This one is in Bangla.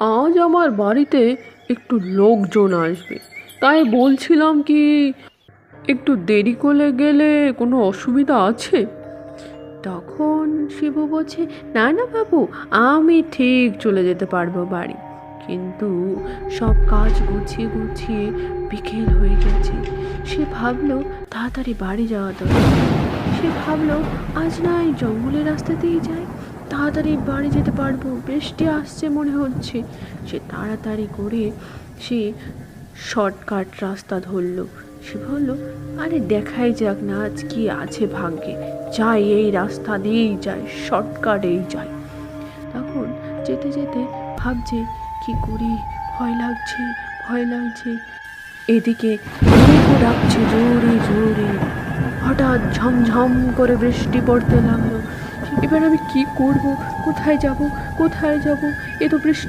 আজ আমার বাড়িতে একটু লোকজন আসবে, তাই বলছিলাম কি একটু দেরি করে গেলে কোনো অসুবিধা আছে? তখন শিবু বলছে, না না বাবু, আমি ঠিক চলে যেতে পারবো বাড়ি। কিন্তু সব কাজ গুছিয়ে গুছিয়ে বিকেল হয়ে গেছে। সে ভাবলো তাড়াতাড়ি বাড়ি যাওয়া দরকার। সে ভাবলো আজ না এই জঙ্গলের রাস্তাতেই যাই, তাড়াতাড়ি বাড়ি যেতে পারবো, বৃষ্টি আসছে মনে হচ্ছে। সে তাড়াতাড়ি করে সে শর্টকাট রাস্তা ধরলো। সে বললো, আরে দেখাই যাক না আজ কি আছে ভাগ্যে, যাই এই রাস্তা দিয়েই যাই, শর্টকাটেই যাই। তখন যেতে যেতে ভাবছে, কি করি, ভয় লাগছে ভয় লাগছে। এদিকে মেঘও ডাকছে জোরে জোরে। হঠাৎ ঝমঝম করে বৃষ্টি পড়তে লাগলো। এবার আমি কি করব, কোথায় যাব, কোথায় যাব? এ তো বৃষ্টি